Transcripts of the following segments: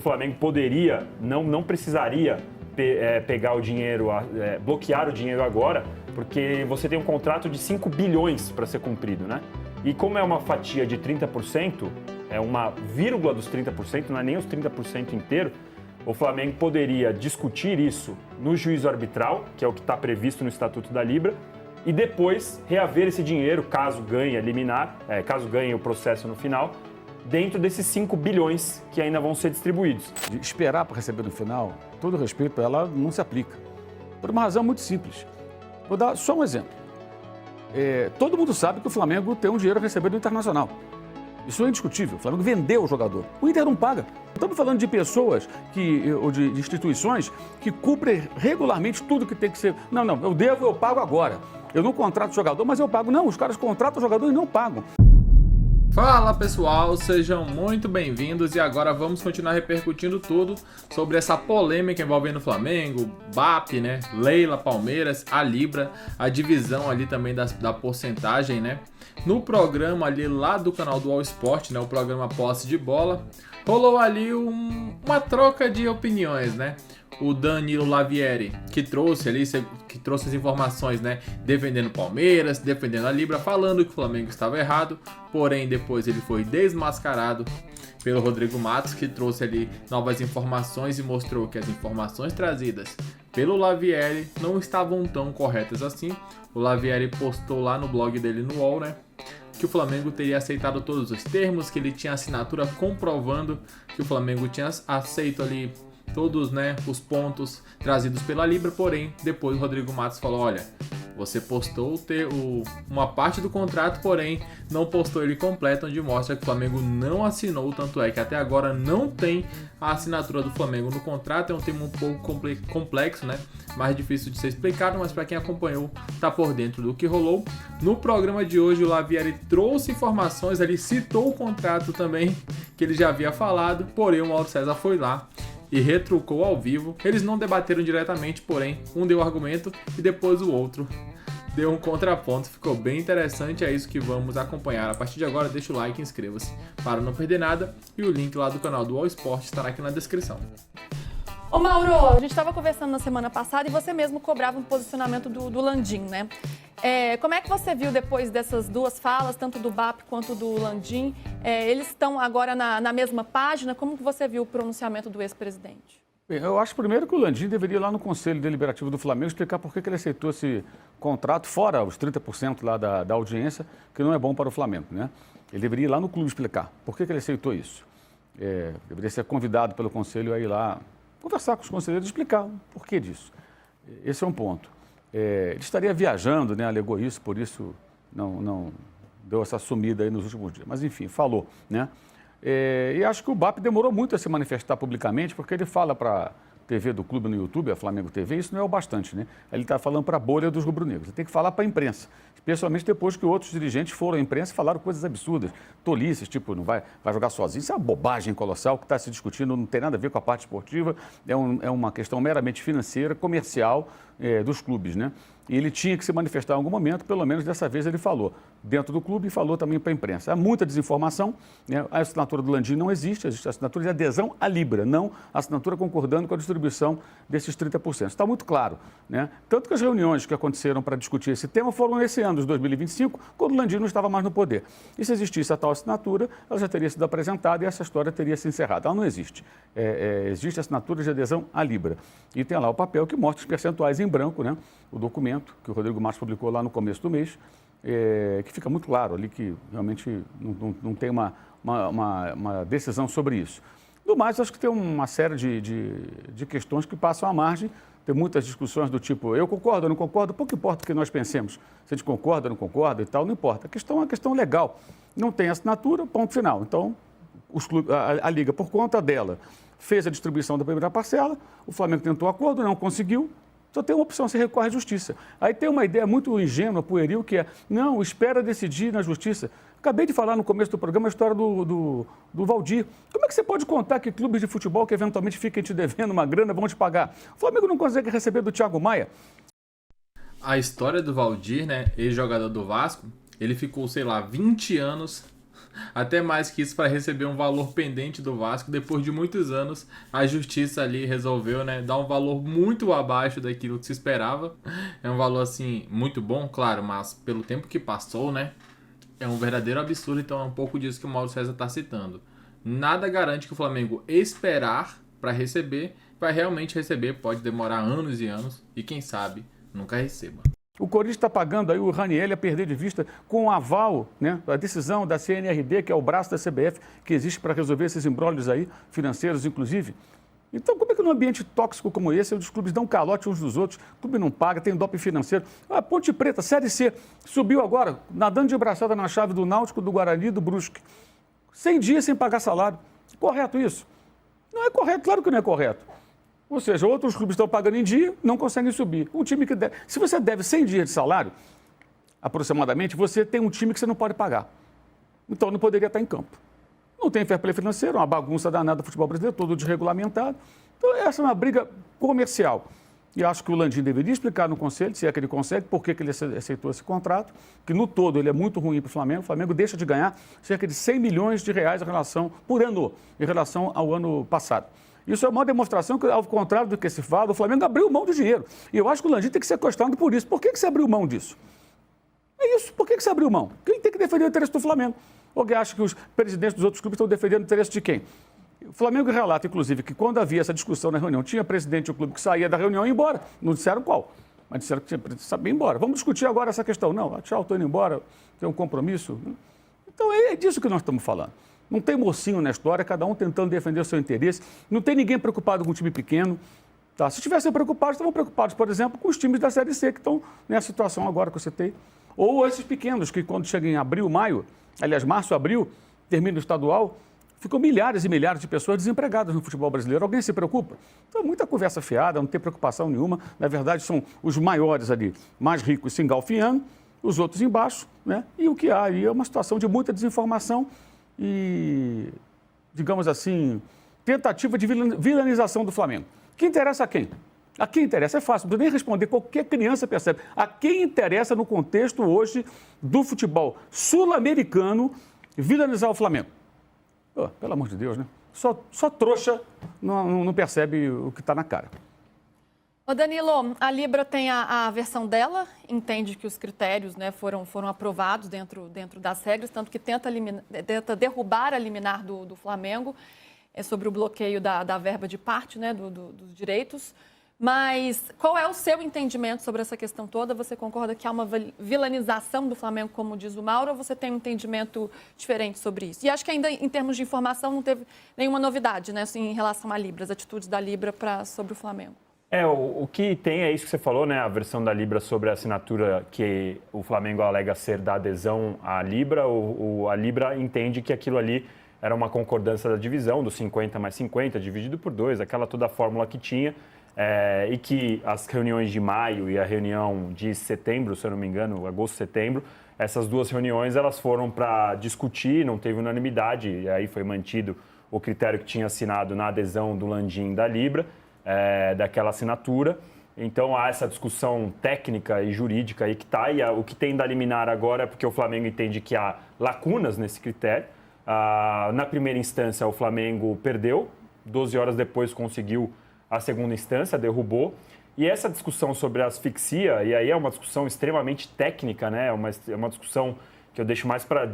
Flamengo poderia, não precisaria pegar o dinheiro, bloquear o dinheiro agora, porque você tem um contrato de 5 bilhões para ser cumprido, né? E como é uma fatia de 30%, é uma vírgula dos 30%, não é nem os 30% inteiro, o Flamengo poderia discutir isso no juízo arbitral, que é o que está previsto no Estatuto da Libra, e depois reaver esse dinheiro, caso ganhe caso ganhe o processo no final, dentro desses 5 bilhões que ainda vão ser distribuídos. De esperar para receber no final, todo respeito, ela não se aplica. Por uma razão muito simples. Vou dar só um exemplo. Todo mundo sabe que o Flamengo tem um dinheiro a receber do Internacional. Isso é indiscutível. O Flamengo vendeu o jogador. O Inter não paga. Estamos falando de pessoas ou de instituições que cumprem regularmente tudo que tem que ser. Não, eu pago agora. Eu não contrato o jogador, mas eu pago. Não, os caras contratam o jogador e não pagam. Fala pessoal, sejam muito bem-vindos e agora vamos continuar repercutindo tudo sobre essa polêmica envolvendo o Flamengo, BAP, né, Leila, Palmeiras, a Libra, a divisão ali também da porcentagem, né. No programa ali lá do canal do All Sport, né, o programa Posse de Bola, rolou ali uma troca de opiniões, né. O Danilo Lavieri, que trouxe as informações, né, defendendo o Palmeiras, defendendo a Libra, falando que o Flamengo estava errado, porém depois ele foi desmascarado pelo Rodrigo Matos, que trouxe ali novas informações e mostrou que as informações trazidas pelo Lavieri não estavam tão corretas assim. O Lavieri postou lá no blog dele no UOL, né, que o Flamengo teria aceitado todos os termos, que ele tinha assinatura comprovando que o Flamengo tinha aceito ali todos, né, os pontos trazidos pela Libra, porém, depois o Rodrigo Matos falou, olha, você postou uma parte do contrato, porém, não postou ele completo, onde mostra que o Flamengo não assinou, tanto é que até agora não tem a assinatura do Flamengo no contrato, é um tema um pouco complexo, né, mais difícil de ser explicado, mas para quem acompanhou, tá por dentro do que rolou. No programa de hoje, o Lavieri trouxe informações, ele citou o contrato também, que ele já havia falado, porém, o Mauro César foi lá e retrucou ao vivo. Eles não debateram diretamente, porém, um deu argumento e depois o outro deu um contraponto. Ficou bem interessante, é isso que vamos acompanhar. A partir de agora, deixa o like e inscreva-se para não perder nada. E o link lá do canal do All Sport estará aqui na descrição. Ô Mauro, a gente estava conversando na semana passada e você mesmo cobrava um posicionamento do Landim, né? Como é que você viu depois dessas duas falas, tanto do BAP quanto do Landim? Eles estão agora na mesma página? Como que você viu o pronunciamento do ex-presidente? Bem, eu acho primeiro que o Landim deveria ir lá no Conselho Deliberativo do Flamengo explicar por que ele aceitou esse contrato, fora os 30% lá da audiência, que não é bom para o Flamengo, né? Ele deveria ir lá no clube explicar por que ele aceitou isso. Deveria ser convidado pelo Conselho a ir lá conversar com os conselheiros e explicar o porquê disso. Esse é um ponto. Ele estaria viajando, né? Alegou isso, por isso não deu essa sumida aí nos últimos dias. Mas, enfim, falou, né? E acho que o BAP demorou muito a se manifestar publicamente, porque ele fala para a TV do clube no YouTube, a Flamengo TV, isso não é o bastante, né? Ele está falando para a bolha dos rubro-negros. Ele tem que falar para a imprensa, especialmente depois que outros dirigentes foram à imprensa e falaram coisas absurdas, tolices, tipo, não vai jogar sozinho. Isso é uma bobagem colossal que está se discutindo, não tem nada a ver com a parte esportiva, é uma questão meramente financeira, comercial dos clubes, né? E ele tinha que se manifestar em algum momento, pelo menos dessa vez ele falou dentro do clube e falou também para a imprensa. Há muita desinformação, né? A assinatura do Landim não existe a assinatura de adesão à Libra, não a assinatura concordando com a distribuição desses 30%. Está muito claro, né? Tanto que as reuniões que aconteceram para discutir esse tema foram nesse ano de 2025, quando o Landim não estava mais no poder. E se existisse a tal assinatura, ela já teria sido apresentada e essa história teria se encerrado. Ela não existe. Existe a assinatura de adesão à Libra. E tem lá o papel que mostra os percentuais em branco, né? O documento que o Rodrigo Matos publicou lá no começo do mês, que fica muito claro ali que realmente não tem uma decisão sobre isso. Do mais, acho que tem uma série de questões que passam à margem. Tem muitas discussões do tipo, eu concordo, eu não concordo, pouco importa o que nós pensemos. Se a gente concorda, não concorda e tal, não importa. A questão é uma questão legal. Não tem assinatura, ponto final. Então, a Liga, por conta dela, fez a distribuição da primeira parcela, o Flamengo tentou acordo, não conseguiu. Só tem uma opção, você recorre à justiça. Aí tem uma ideia muito ingênua, pueril, que é, não, espera decidir na justiça. Acabei de falar no começo do programa a história do Valdir. Como é que você pode contar que clubes de futebol que eventualmente fiquem te devendo uma grana vão te pagar? O Flamengo não consegue receber do Thiago Maia. A história do Valdir, né, ex-jogador do Vasco, ele ficou, sei lá, 20 anos Até mais que isso para receber um valor pendente do Vasco. Depois de muitos anos, a justiça ali resolveu, né, dar um valor muito abaixo daquilo que se esperava. É um valor, assim, muito bom, claro, mas pelo tempo que passou, né, é um verdadeiro absurdo. Então é um pouco disso que o Mauro César está citando. Nada garante que o Flamengo esperar para receber, vai realmente receber. Pode demorar anos e anos e quem sabe nunca receba. O Corinthians está pagando aí o Ranieri a perder de vista com o aval, né, a decisão da CNRD, que é o braço da CBF, que existe para resolver esses imbróglios aí, financeiros inclusive. Então, como é que num ambiente tóxico como esse, os clubes dão calote uns dos outros, o clube não paga, tem doping financeiro. A Ponte Preta, Série C, subiu agora, nadando de braçada na chave do Náutico, do Guarani e do Brusque. 100 dias sem pagar salário. Correto isso? Não é correto, claro que não é correto. Ou seja, outros clubes estão pagando em dia, não conseguem subir. Um time que deve... Se você deve 100 dias de salário, aproximadamente, você tem um time que você não pode pagar. Então, não poderia estar em campo. Não tem fair play financeiro, uma bagunça danada do futebol brasileiro, todo desregulamentado. Então, essa é uma briga comercial. E acho que o Landim deveria explicar no Conselho, se é que ele consegue, por que ele aceitou esse contrato, que no todo ele é muito ruim para o Flamengo. O Flamengo deixa de ganhar cerca de 100 milhões de reais por ano, em relação ao ano passado. Isso é uma demonstração que, ao contrário do que se fala, o Flamengo abriu mão de dinheiro. E eu acho que o Landim tem que ser questionado por isso. Por que você abriu mão disso? É isso. Por que você abriu mão? Quem tem que defender o interesse do Flamengo? Alguém acha que os presidentes dos outros clubes estão defendendo o interesse de quem? O Flamengo relata, inclusive, que quando havia essa discussão na reunião, tinha presidente do clube que saía da reunião e ia embora. Não disseram qual, mas disseram que tinha presidente ir embora. Vamos discutir agora essa questão. Não, tchau, estou indo embora, tem um compromisso. Então é disso que nós estamos falando. Não tem mocinho na história, cada um tentando defender o seu interesse. Não tem ninguém preocupado com um time pequeno. Tá? Se estivessem preocupados, estavam preocupados, por exemplo, com os times da Série C, que estão nessa situação agora que eu citei. Ou esses pequenos, que quando chegam em abril, maio, aliás, março, abril, termina o estadual, ficam milhares e milhares de pessoas desempregadas no futebol brasileiro. Alguém se preocupa? Então, muita conversa fiada, não tem preocupação nenhuma. Na verdade, são os maiores ali, mais ricos, se engalfinhando, os outros embaixo, né? E o que há aí é uma situação de muita desinformação e, digamos assim, tentativa de vilanização do Flamengo. Que interessa a quem? A quem interessa? É fácil, não precisa nem responder, qualquer criança percebe. A quem interessa no contexto hoje do futebol sul-americano vilanizar o Flamengo? Oh, pelo amor de Deus, né? Só trouxa não percebe o que está na cara. Ô Danilo, a Libra tem a versão dela, entende que os critérios, né, foram aprovados dentro das regras, tanto que tenta derrubar a liminar do Flamengo sobre o bloqueio da verba de parte, né, dos direitos. Mas qual é o seu entendimento sobre essa questão toda? Você concorda que há uma vilanização do Flamengo, como diz o Mauro, ou você tem um entendimento diferente sobre isso? E acho que ainda em termos de informação não teve nenhuma novidade, né, assim, em relação à Libra, as atitudes da Libra sobre o Flamengo. O que tem é isso que você falou, né? A versão da Libra sobre a assinatura que o Flamengo alega ser da adesão à Libra. A Libra entende que aquilo ali era uma concordância da divisão, dos 50 mais 50, dividido por 2, aquela toda a fórmula que tinha. E que as reuniões de maio e a reunião de setembro, se eu não me engano, agosto, setembro, essas duas reuniões elas foram para discutir, não teve unanimidade, e aí foi mantido o critério que tinha assinado na adesão do Landim da Libra, daquela assinatura. Então há essa discussão técnica e jurídica aí que está, e o que tem da liminar agora é porque o Flamengo entende que há lacunas nesse critério. Na primeira instância o Flamengo perdeu, 12 horas depois conseguiu a segunda instância, derrubou. E essa discussão sobre a asfixia, e aí é uma discussão extremamente técnica, né? É uma discussão que eu deixo mais para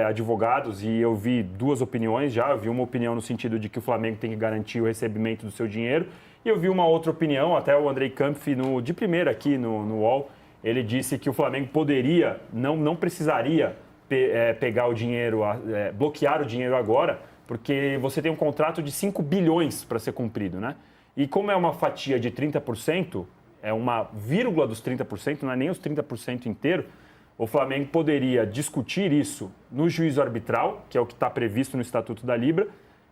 advogados, e eu vi duas opiniões já. Eu vi uma opinião no sentido de que o Flamengo tem que garantir o recebimento do seu dinheiro, e eu vi uma outra opinião, até o Andrei Kampf, de primeira aqui no UOL, ele disse que o Flamengo poderia, não precisaria pegar o dinheiro, bloquear o dinheiro agora, porque você tem um contrato de 5 bilhões para ser cumprido, né? E como é uma fatia de 30%, é uma vírgula dos 30%, não é nem os 30% inteiro, o Flamengo poderia discutir isso no juízo arbitral, que é o que está previsto no Estatuto da Libra,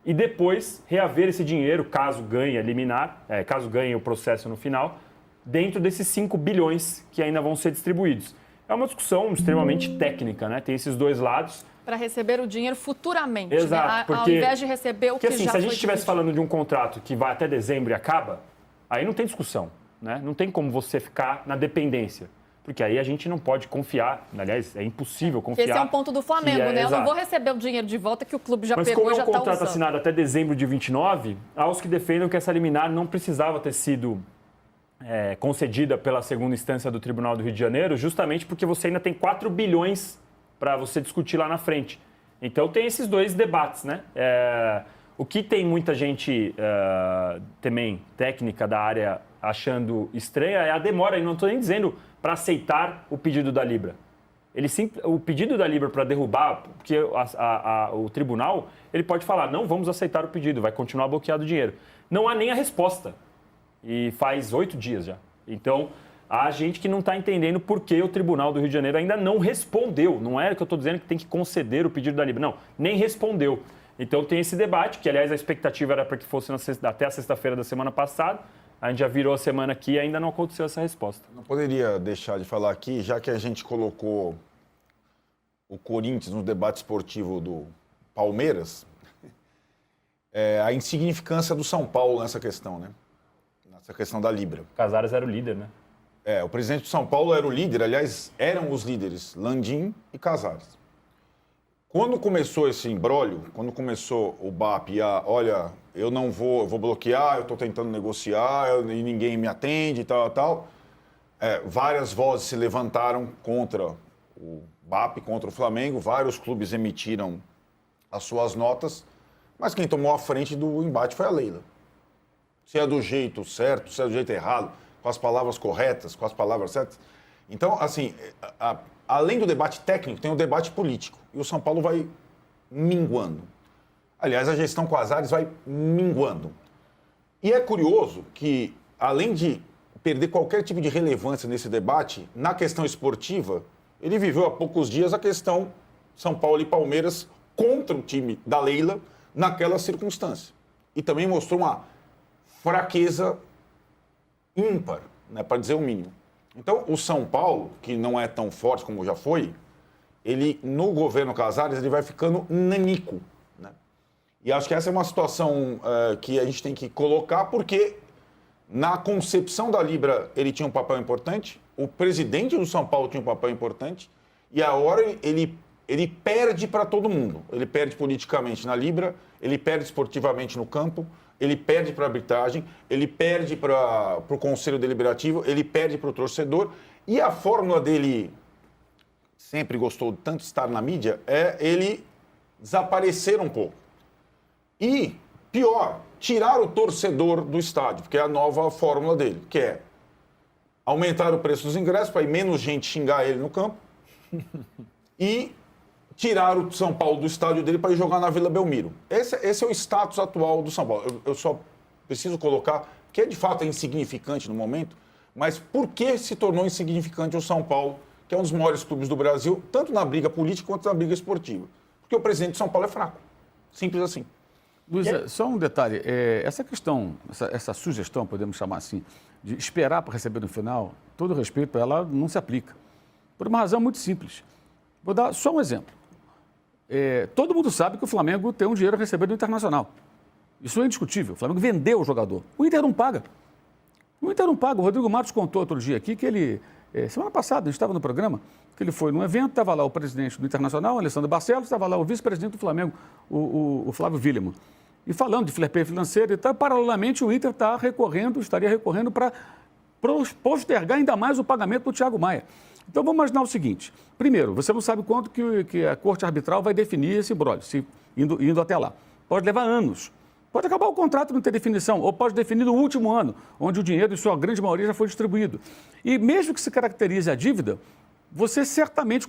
e depois reaver esse dinheiro, caso ganhe a liminar, caso ganhe o processo no final, dentro desses 5 bilhões que ainda vão ser distribuídos. É uma discussão extremamente técnica, né? Tem esses dois lados. Para receber o dinheiro futuramente, exato, né? Porque, ao invés de receber o que assim, já se a gente foi estivesse dividido. falando de um contrato que vai até dezembro e acaba, aí não tem discussão, né? Não tem como você ficar na dependência. Porque aí a gente não pode confiar, aliás, é impossível confiar. Esse é um ponto do Flamengo, né? Eu não vou receber o dinheiro de volta que o clube já pegou e já está usando. Mas como é um contrato assinado até dezembro de 29, há os que defendem que essa liminar não precisava ter sido concedida pela segunda instância do Tribunal do Rio de Janeiro, justamente porque você ainda tem 4 bilhões para você discutir lá na frente. Então tem esses dois debates, né? O que tem muita gente também técnica da área achando estranha é a demora, e não estou nem dizendo para aceitar o pedido da Libra. O pedido da Libra para derrubar, porque o tribunal ele pode falar, não vamos aceitar o pedido, vai continuar bloqueado o dinheiro. Não há nem a resposta. E faz 8 dias já. Então, há gente que não está entendendo por que o Tribunal do Rio de Janeiro ainda não respondeu. Não é que eu estou dizendo que tem que conceder o pedido da Libra. Não, nem respondeu. Então, tem esse debate, que, aliás, a expectativa era para que fosse até a sexta-feira da semana passada. A gente já virou a semana aqui e ainda não aconteceu essa resposta. Não poderia deixar de falar aqui, já que a gente colocou o Corinthians no debate esportivo do Palmeiras, a insignificância do São Paulo nessa questão, né? Nessa questão da Libra. Casares era o líder, né? O presidente do São Paulo era o líder, aliás, eram os líderes, Landim e Casares. Quando começou esse imbróglio, quando começou o BAP olha, eu não vou bloquear, eu estou tentando negociar e ninguém me atende e tal, várias vozes se levantaram contra o BAP, contra o Flamengo, vários clubes emitiram as suas notas, mas quem tomou a frente do embate foi a Leila. Se é do jeito certo, se é do jeito errado, com as palavras corretas, com as palavras certas. Então, assim, além do debate técnico, tem o debate político. E o São Paulo vai minguando. Aliás, a gestão Casares vai minguando. E é curioso que, além de perder qualquer tipo de relevância nesse debate, na questão esportiva, ele viveu há poucos dias a questão São Paulo e Palmeiras contra o time da Leila naquela circunstância. E também mostrou uma fraqueza ímpar, né, para dizer o mínimo. Então, o São Paulo, que não é tão forte como já foi, ele, no governo Casares, ele vai ficando nanico, né? E acho que essa é uma situação que a gente tem que colocar, porque na concepção da Libra ele tinha um papel importante, o presidente do São Paulo tinha um papel importante, e agora ele perde para todo mundo. Ele perde politicamente na Libra, ele perde esportivamente no campo, ele perde para a arbitragem, ele perde para o Conselho Deliberativo, ele perde para o torcedor. E a fórmula dele, sempre gostou de tanto estar na mídia, é ele desaparecer um pouco. E, pior, tirar o torcedor do estádio, porque é a nova fórmula dele, que é aumentar o preço dos ingressos para ir menos gente xingar ele no campo e tirar o São Paulo do estádio dele para ir jogar na Vila Belmiro. Esse é o status atual do São Paulo. Eu só preciso colocar, que de fato é insignificante no momento, mas por que se tornou insignificante o São Paulo, que é um dos maiores clubes do Brasil, tanto na briga política quanto na briga esportiva? Porque o presidente de São Paulo é fraco. Simples assim. Luísa, só um detalhe. Essa questão, essa sugestão, podemos chamar assim, de esperar para receber no final, todo respeito, ela não se aplica. Por uma razão muito simples. Vou dar só um exemplo. Todo mundo sabe que o Flamengo tem um dinheiro a receber do Internacional. Isso é indiscutível. O Flamengo vendeu o jogador. O Inter não paga. O Inter não paga. O Rodrigo Matos contou outro dia aqui que ele, semana passada, a gente estava no programa, que ele foi num evento, estava lá o presidente do Internacional, Alessandro Barcelos, estava lá o vice-presidente do Flamengo, o Flávio Willemann. E falando de fair play financeiro e tal, paralelamente o Inter estaria recorrendo para postergar ainda mais o pagamento do Thiago Maia. Então, vamos imaginar o seguinte. Primeiro, você não sabe quanto que a Corte Arbitral vai definir esse imbróglio, indo até lá. Pode levar anos. Pode acabar o contrato e não ter definição, ou pode definir no último ano, onde o dinheiro, em sua grande maioria, já foi distribuído. E mesmo que se caracterize a dívida, você certamente,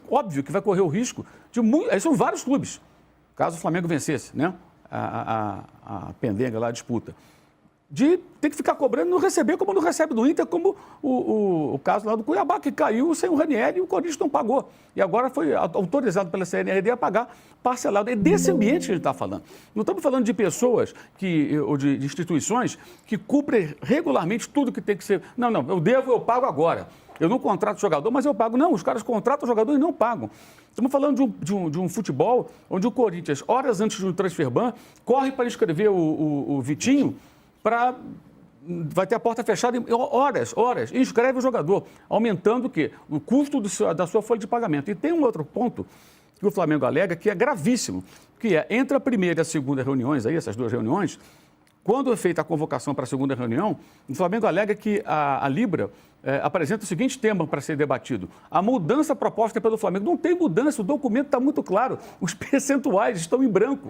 óbvio que vai correr o risco de aí são vários clubes, caso o Flamengo vencesse, né? A pendenga lá, a disputa. De ter que ficar cobrando e não receber, como não recebe do Inter, como o caso lá do Cuiabá, que caiu sem o Ranieri e o Corinthians não pagou. E agora foi autorizado pela CNRD a pagar parcelado. É desse ambiente que a gente está falando. Não estamos falando de pessoas ou de instituições que cumprem regularmente tudo que tem que ser. Não, eu devo, eu pago agora. Eu não contrato jogador, mas eu pago. Não, os caras contratam o jogador e não pagam. Estamos falando de um futebol onde o Corinthians, horas antes de um transfer ban, corre para inscrever o Vitinho para vai ter a porta fechada em horas, e inscreve o jogador, aumentando o quê? O custo da sua folha de pagamento. E tem um outro ponto que o Flamengo alega que é gravíssimo, que é entre a primeira e a segunda reuniões, aí, essas duas reuniões, quando é feita a convocação para a segunda reunião, o Flamengo alega que a Libra apresenta o seguinte tema para ser debatido: a mudança proposta pelo Flamengo. Não tem mudança, o documento está muito claro, os percentuais estão em branco.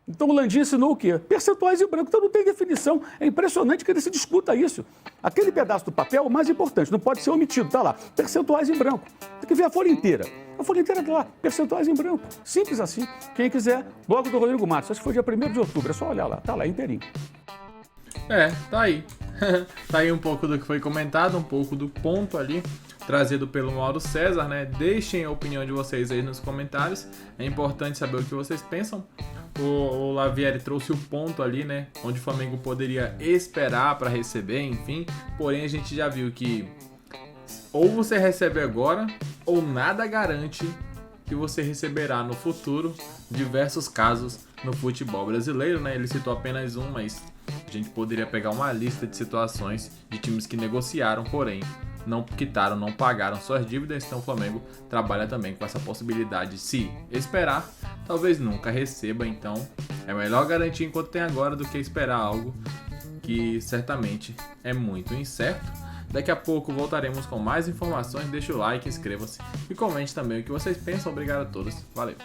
Então o Landim ensinou o quê? Percentuais em branco, então não tem definição. É impressionante que ele se discuta isso. Aquele pedaço do papel, o mais importante, não pode ser omitido, está lá, percentuais em branco. Tem que ver a folha inteira. A folha inteira está lá, percentuais em branco. Simples assim. Quem quiser, blog do Rodrigo Matos, acho que foi dia 1º de outubro, é só olhar lá, está lá inteirinho. Tá aí. Tá aí um pouco do que foi comentado, um pouco do ponto ali, trazido pelo Mauro César, né? Deixem a opinião de vocês aí nos comentários. É importante saber o que vocês pensam. O Lavieri trouxe o ponto ali, né? Onde o Flamengo poderia esperar para receber, enfim. Porém, a gente já viu que ou você recebe agora, ou nada garante que você receberá no futuro. Diversos casos no futebol brasileiro, né? Ele citou apenas um, mas a gente poderia pegar uma lista de situações de times que negociaram, porém não quitaram, não pagaram suas dívidas. Então o Flamengo trabalha também com essa possibilidade de, se esperar, talvez nunca receba. Então é melhor garantir enquanto tem agora do que esperar algo que certamente é muito incerto. Daqui a pouco voltaremos com mais informações. Deixa o like, inscreva-se e comente também o que vocês pensam. Obrigado a todos. Valeu!